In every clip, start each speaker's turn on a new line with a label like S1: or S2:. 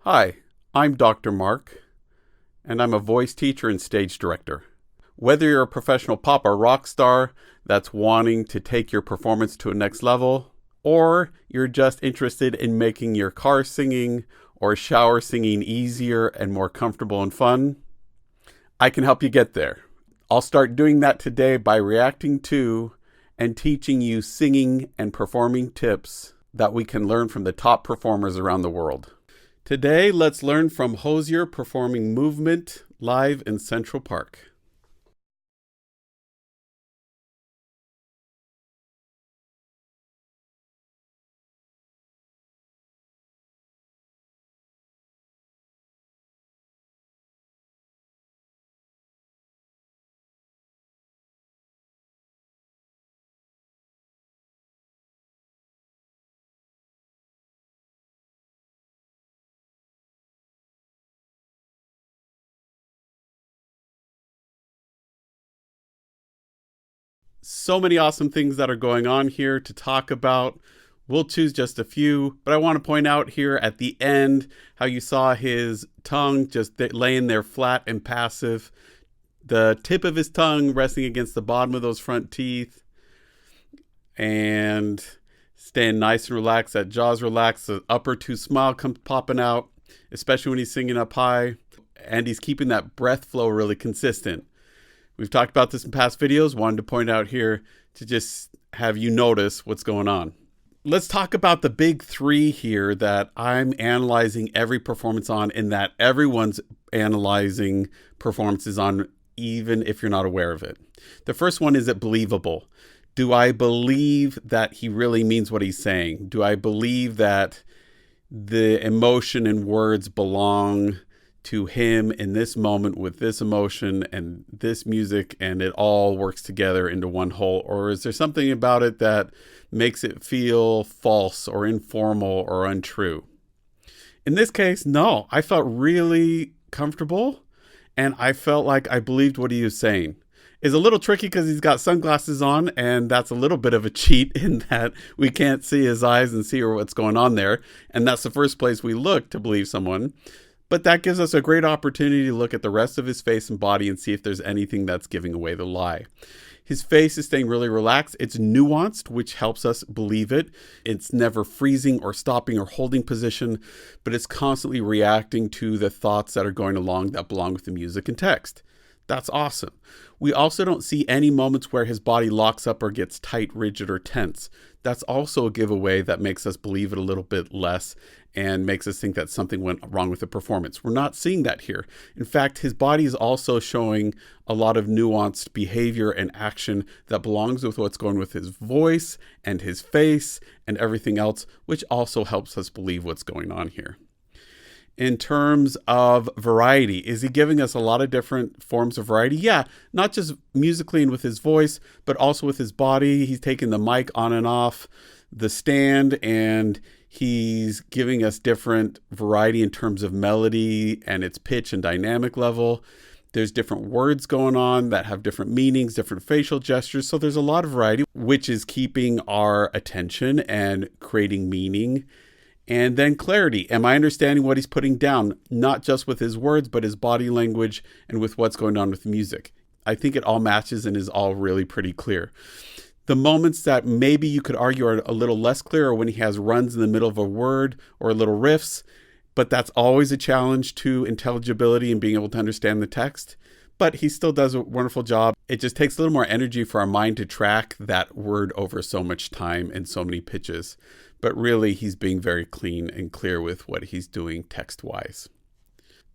S1: Hi, I'm Dr. Mark, and I'm a voice teacher and stage director. Whether you're a professional pop or rock star that's wanting to take your performance to a next level, or you're just interested in making your car singing or shower singing easier and more comfortable and fun, I can help you get there. I'll start doing that today by reacting to and teaching you singing and performing tips that we can learn from the top performers around the world. Today, let's learn from Hozier performing Movement live in Central Park. So many awesome things that are going on here to talk about. We'll choose just a few, but I want to point out here at the end how you saw his tongue just laying there flat and passive, the tip of his tongue resting against the bottom of those front teeth, and staying nice and relaxed. That jaw's relaxed, the upper two smile comes popping out, especially when he's singing up high, and he's keeping that breath flow really consistent. We've talked about this in past videos. Wanted to point out here to just have you notice what's going on. Let's talk about the big three here that I'm analyzing every performance on, and that everyone's analyzing performances on, even if you're not aware of it. The first one, is it believable? Do I believe that he really means what he's saying? Do I believe that the emotion and words belong to him in this moment with this emotion and this music, and it all works together into one whole? Or is there something about it that makes it feel false or informal or untrue? In this case, no. I felt really comfortable, and I felt like I believed what he was saying. It's a little tricky because he's got sunglasses on, and that's a little bit of a cheat in that we can't see his eyes and see what's going on there, and that's the first place we look to believe someone. But that gives us a great opportunity to look at the rest of his face and body and see if there's anything that's giving away the lie. His face is staying really relaxed. It's nuanced, which helps us believe it. It's never freezing or stopping or holding position, but it's constantly reacting to the thoughts that are going along that belong with the music and text. That's awesome. We also don't see any moments where his body locks up or gets tight, rigid, or tense. That's also a giveaway that makes us believe it a little bit less and makes us think that something went wrong with the performance. We're not seeing that here. In fact, his body is also showing a lot of nuanced behavior and action that belongs with what's going with his voice and his face and everything else, which also helps us believe what's going on here. In terms of variety, is he giving us a lot of different forms of variety? Yeah, not just musically and with his voice, but also with his body. He's taking the mic on and off the stand, and he's giving us different variety in terms of melody and its pitch and dynamic level. There's different words going on that have different meanings, different facial gestures. So there's a lot of variety, which is keeping our attention and creating meaning. And then clarity. Am I understanding what he's putting down? Not just with his words, but his body language and with what's going on with music. I think it all matches and is all really pretty clear. The moments that maybe you could argue are a little less clear are when he has runs in the middle of a word or little riffs, but that's always a challenge to intelligibility and being able to understand the text. But he still does a wonderful job. It just takes a little more energy for our mind to track that word over so much time and so many pitches. But really, he's being very clean and clear with what he's doing text-wise.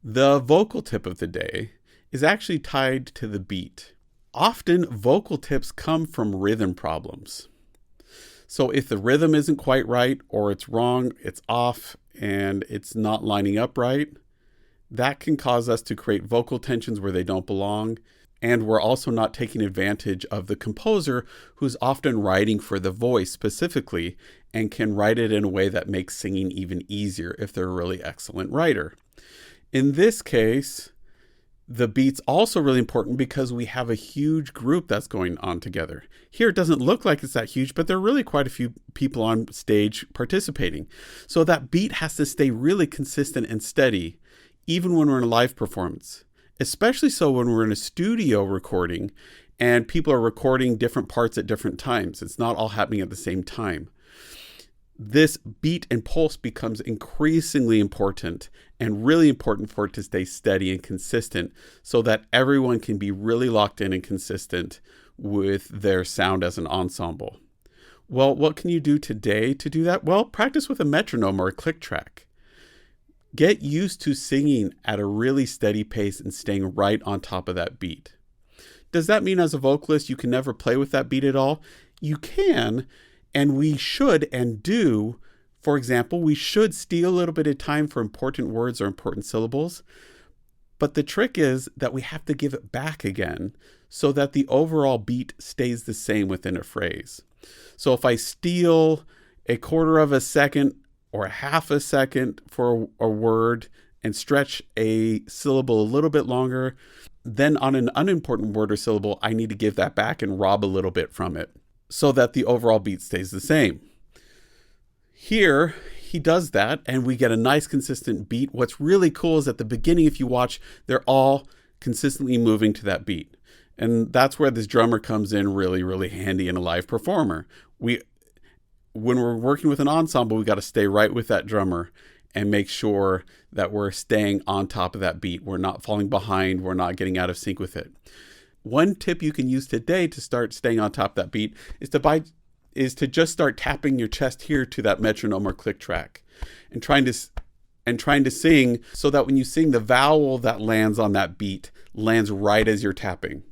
S1: The vocal tip of the day is actually tied to the beat. Often, vocal tips come from rhythm problems. So if the rhythm isn't quite right, or it's wrong, it's off, and it's not lining up right, that can cause us to create vocal tensions where they don't belong. And we're also not taking advantage of the composer, who's often writing for the voice specifically and can write it in a way that makes singing even easier if they're a really excellent writer. In this case, The beat's also really important because we have a huge group that's going on together. Here it doesn't look like it's that huge, but there are really quite a few people on stage participating. So that beat has to stay really consistent and steady, even when we're in a live performance. Especially so when we're in a studio recording and people are recording different parts at different times. It's not all happening at the same time. This beat and pulse becomes increasingly important and really important for it to stay steady and consistent so that everyone can be really locked in and consistent with their sound as an ensemble. Well, what can you do today to do that? Well, practice with a metronome or a click track. Get used to singing at a really steady pace and staying right on top of that beat. Does that mean as a vocalist you can never play with that beat at all? You can. And we should and do. For example, we should steal a little bit of time for important words or important syllables. But the trick is that we have to give it back again so that the overall beat stays the same within a phrase. So if I steal a quarter of a second or a half a second for a word and stretch a syllable a little bit longer, then on an unimportant word or syllable, I need to give that back and rob a little bit from it, so that the overall beat stays the same. Here, he does that, and we get a nice consistent beat. What's really cool is at the beginning, if you watch, they're all consistently moving to that beat. And that's where this drummer comes in really, really handy in a live performer. When we're working with an ensemble, we got to stay right with that drummer and make sure that we're staying on top of that beat. We're not falling behind. We're not getting out of sync with it. One tip you can use today to start staying on top of that beat is to just start tapping your chest here to that metronome or click track and trying to sing so that when you sing, the vowel that lands on that beat lands right as you're tapping.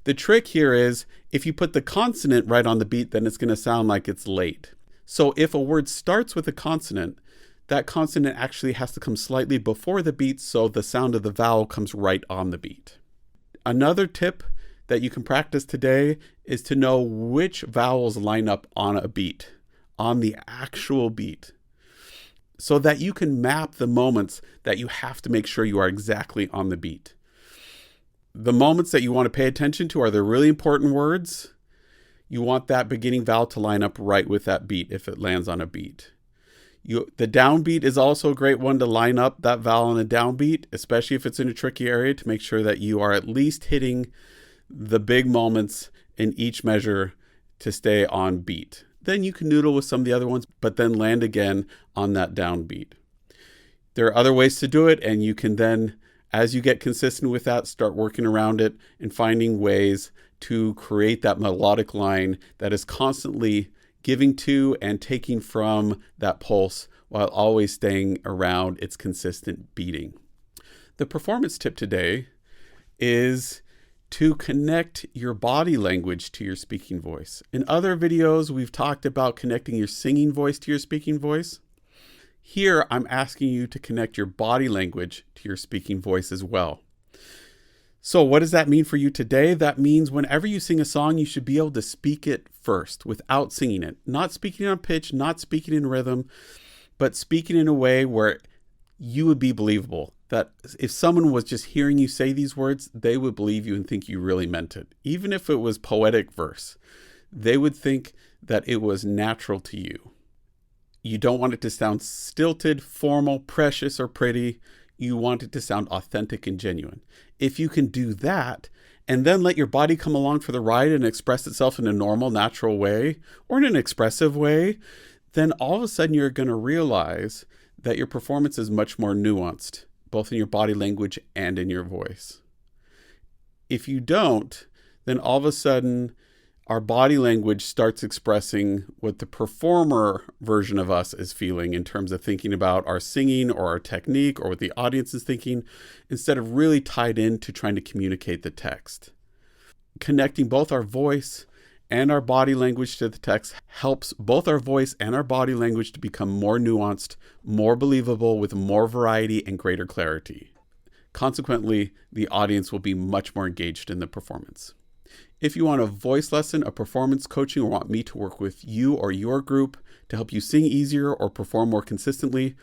S1: The trick here is if you put the consonant right on the beat, then it's going to sound like it's late. So if a word starts with a consonant, that consonant actually has to come slightly before the beat so the sound of the vowel comes right on the beat. Another tip that you can practice today is to know which vowels line up on a beat, on the actual beat, so that you can map the moments that you have to make sure you are exactly on the beat. The moments that you want to pay attention to are the really important words. You want that beginning vowel to line up right with that beat if it lands on a beat. The downbeat is also a great one to line up that vowel on a downbeat, especially if it's in a tricky area, to make sure that you are at least hitting the big moments in each measure to stay on beat. Then you can noodle with some of the other ones, but then land again on that downbeat. There are other ways to do it, and you can then, as you get consistent with that, start working around it and finding ways to create that melodic line that is constantly giving to and taking from that pulse while always staying around its consistent beating. The performance tip today is to connect your body language to your speaking voice. In other videos, we've talked about connecting your singing voice to your speaking voice. Here, I'm asking you to connect your body language to your speaking voice as well. So what does that mean for you today? That means whenever you sing a song, you should be able to speak it first without singing it. Not speaking on pitch, not speaking in rhythm, but speaking in a way where you would be believable. That if someone was just hearing you say these words, they would believe you and think you really meant it. Even if it was poetic verse, they would think that it was natural to you. You don't want it to sound stilted, formal, precious, or pretty. You want it to sound authentic and genuine. If you can do that, and then let your body come along for the ride and express itself in a normal, natural way, or in an expressive way, then all of a sudden you're going to realize that your performance is much more nuanced, both in your body language and in your voice. If you don't, then all of a sudden our body language starts expressing what the performer version of us is feeling in terms of thinking about our singing or our technique or what the audience is thinking, instead of really tied into trying to communicate the text. Connecting both our voice and our body language to the text helps both our voice and our body language to become more nuanced, more believable, with more variety and greater clarity. Consequently, the audience will be much more engaged in the performance. If you want a voice lesson, a performance coaching, or want me to work with you or your group to help you sing easier or perform more consistently,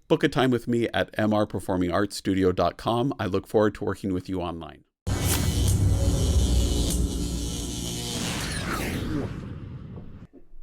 S1: book a time with me at mrperformingartstudio.com. I look forward to working with you online.